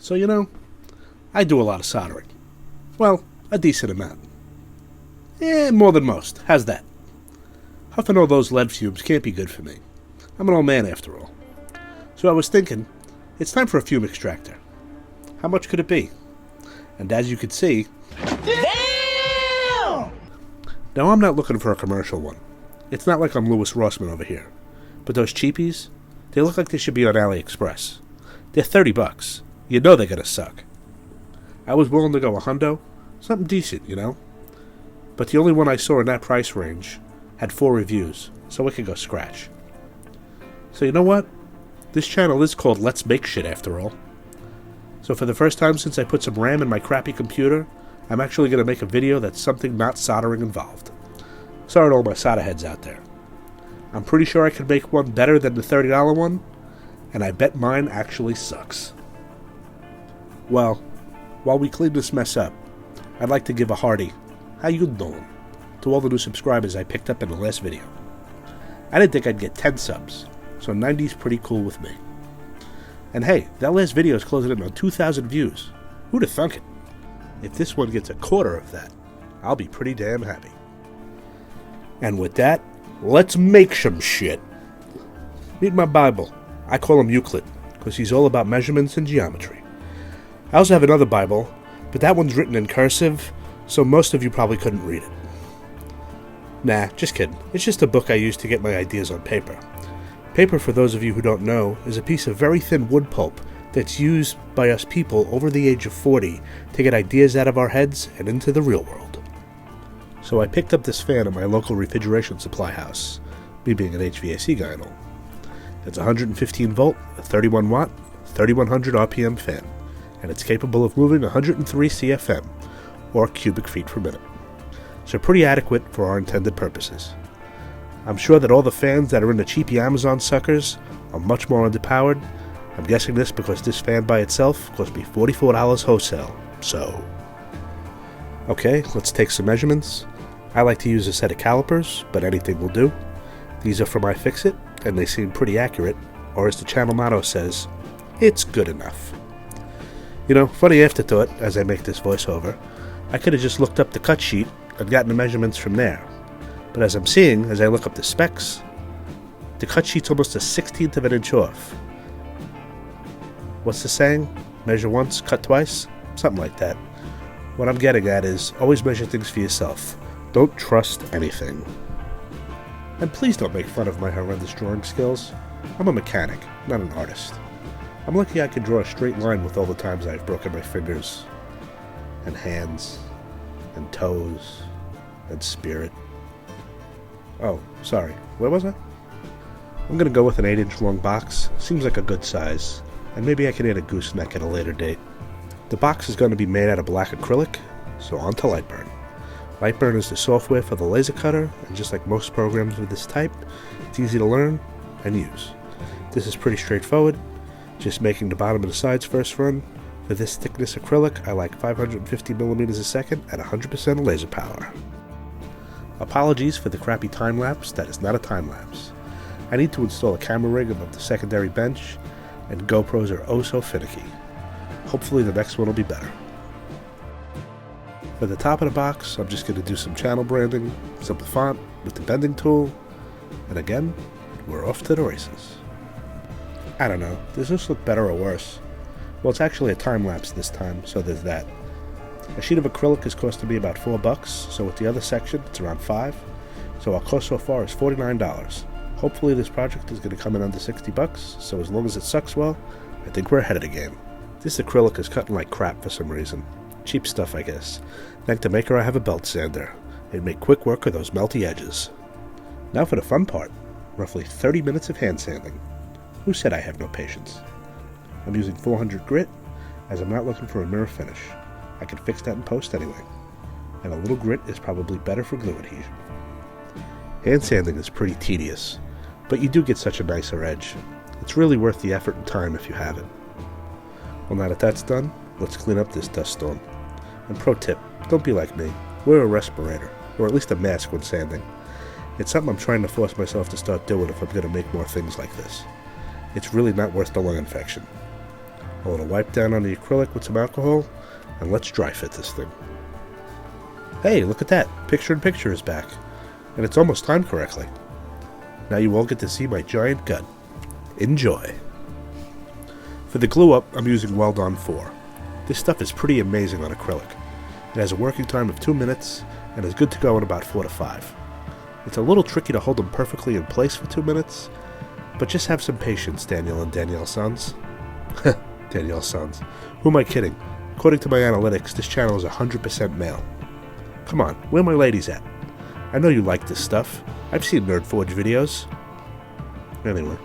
So, I do a lot of soldering. Well, a decent amount. More than most. How's that? Huffing all those lead fumes can't be good for me. I'm an old man after all. So I was thinking, it's time for a fume extractor. How much could it be? And as you can see... Damn! Now I'm not looking for a commercial one. It's not like I'm Louis Rossman over here. But those cheapies, they look like they should be on AliExpress. They're $30. You know they're gonna suck. I was willing to go a hundo. Something decent, But the only one I saw in that price range had 4 reviews, so I could go scratch. So you know what? This channel is called Let's Make Shit after all. So for the first time since I put some RAM in my crappy computer, I'm actually going to make a video that's something not soldering involved. Sorry to all my solder heads out there. I'm pretty sure I could make one better than the $30 one, and I bet mine actually sucks. Well, while we clean this mess up, I'd like to give a hearty "How you doing?" to all the new subscribers I picked up in the last video. I didn't think I'd get 10 subs, so 90's pretty cool with me. And hey, that last video is closing in on 2,000 views. Who'd have thunk it? If this one gets a quarter of that, I'll be pretty damn happy. And with that, let's make some shit. Meet my Bible. I call him Euclid, because he's all about measurements and geometry. I also have another Bible, but that one's written in cursive, so most of you probably couldn't read it. Nah, just kidding. It's just a book I use to get my ideas on paper. Paper, for those of you who don't know, is a piece of very thin wood pulp that's used by us people over the age of 40 to get ideas out of our heads and into the real world. So I picked up this fan at my local refrigeration supply house, me being an HVAC guy and all. It's a 115 volt, a 31 watt, 3100 RPM fan, and it's capable of moving 103 CFM, or cubic feet per minute. So pretty adequate for our intended purposes. I'm sure that all the fans that are in the cheapy Amazon suckers are much more underpowered. I'm guessing this because this fan by itself cost me $44 wholesale, so... Okay, let's take some measurements. I like to use a set of calipers, but anything will do. These are from iFixit, and they seem pretty accurate, or as the channel motto says, it's good enough. Funny afterthought as I make this voiceover, I could have just looked up the cut sheet and gotten the measurements from there. But as I'm seeing, as I look up the specs, the cut sheet's almost a 1/16 of an inch off. What's the saying? Measure once, cut twice? Something like that. What I'm getting at is, always measure things for yourself. Don't trust anything. And please don't make fun of my horrendous drawing skills. I'm a mechanic, not an artist. I'm lucky I can draw a straight line with all the times I've broken my fingers, and hands, and toes, and spirit. Oh, sorry, where was I? I'm gonna go with an 8-inch long box. Seems like a good size, and maybe I can add a gooseneck at a later date. The box is going to be made out of black acrylic, so on to Lightburn. Lightburn is the software for the laser cutter, and just like most programs of this type, it's easy to learn and use. This is pretty straightforward, just making the bottom and the sides first run. For this thickness acrylic, I like 550 millimeters a second at 100% laser power. Apologies for the crappy time-lapse, that is not a time-lapse. I need to install a camera rig above the secondary bench, and GoPros are oh so finicky. Hopefully the next one will be better. For the top of the box, I'm just going to do some channel branding, some font with the bending tool, and again, we're off to the races. I don't know, does this look better or worse? Well, it's actually a time-lapse this time, so there's that. A sheet of acrylic is costing me about $4, so with the other section, it's around $5. So our cost so far is $49. Hopefully this project is going to come in under $60, so as long as it sucks well, I think we're ahead of the game. This acrylic is cutting like crap for some reason. Cheap stuff, I guess. Thank the maker I have a belt sander. It'd make quick work of those melty edges. Now for the fun part. Roughly 30 minutes of hand sanding. Who said I have no patience? I'm using 400 grit, as I'm not looking for a mirror finish. I can fix that in post anyway. And a little grit is probably better for glue adhesion. Hand sanding is pretty tedious, but you do get such a nicer edge. It's really worth the effort and time if you have it. Well, now that that's done, let's clean up this dust storm. And pro tip, don't be like me. Wear a respirator, or at least a mask when sanding. It's something I'm trying to force myself to start doing if I'm going to make more things like this. It's really not worth the lung infection. A little wipe down on the acrylic with some alcohol, and let's dry fit this thing. Hey, look at that. Picture-in-picture is back. And it's almost timed correctly. Now you all get to see my giant gut. Enjoy. For the glue up, I'm using Weldon 4. This stuff is pretty amazing on acrylic. It has a working time of 2 minutes, and is good to go in about 4 to 5. It's a little tricky to hold them perfectly in place for 2 minutes, but just have some patience, Daniel and Danielle Sons. Danielle Sons. Who am I kidding? According to my analytics, this channel is 100% male. Come on, where my ladies at? I know you like this stuff. I've seen NerdForge videos. Anyway,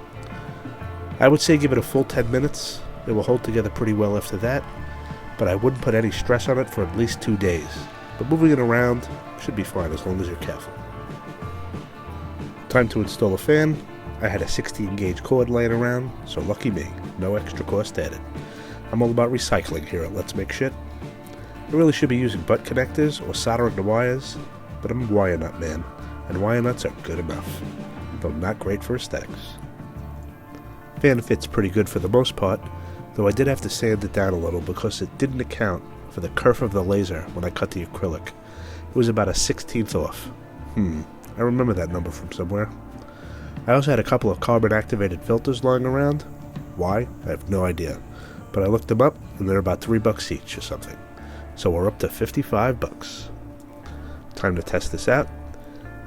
I would say give it a full 10 minutes. It will hold together pretty well after that, but I wouldn't put any stress on it for at least 2 days. But moving it around should be fine as long as you're careful. Time to install a fan. I had a 16 gauge cord laying around, so lucky me, no extra cost added. I'm all about recycling here at Let's Make Shit. I really should be using butt connectors or soldering the wires, but I'm a wire nut man, and wire nuts are good enough, though not great for aesthetics. Fan fits pretty good for the most part, though I did have to sand it down a little because it didn't account for the kerf of the laser when I cut the acrylic. It was about a 16th off. I remember that number from somewhere. I also had a couple of carbon-activated filters lying around. Why? I have no idea. But I looked them up, and they're about $3 each or something. So we're up to $55. Time to test this out.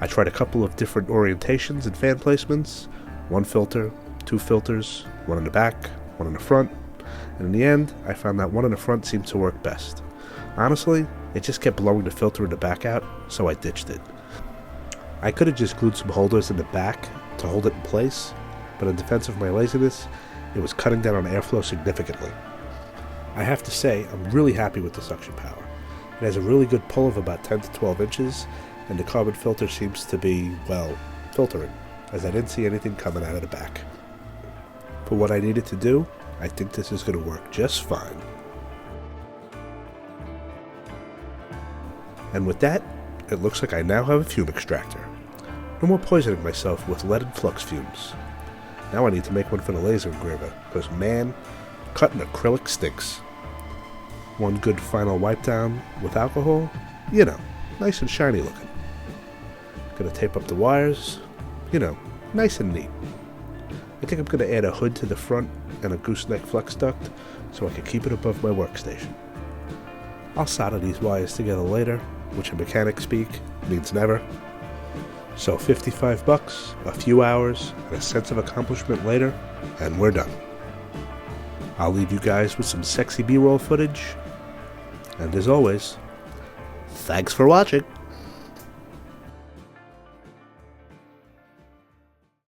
I tried a couple of different orientations and fan placements. 1 filter, 2 filters, 1 in the back, 1 in the front. And in the end, I found that 1 in the front seemed to work best. Honestly, it just kept blowing the filter in the back out, so I ditched it. I could have just glued some holders in the back to hold it in place, but in defense of my laziness, it was cutting down on airflow significantly. I have to say, I'm really happy with the suction power. It has a really good pull of about 10 to 12 inches, and the carbon filter seems to be, well, filtering, as I didn't see anything coming out of the back. For what I needed to do, I think this is going to work just fine. And with that, it looks like I now have a fume extractor. No more poisoning myself with leaded flux fumes. Now I need to make one for the laser engraver, because man, cutting acrylic stinks. One good final wipe down with alcohol, you know, nice and shiny looking. Gonna tape up the wires, you know, nice and neat. I think I'm gonna add a hood to the front and a gooseneck flex duct so I can keep it above my workstation. I'll solder these wires together later, which in mechanic speak means never. So $55, a few hours, and a sense of accomplishment later, and we're done. I'll leave you guys with some sexy B-roll footage, and as always, thanks for watching.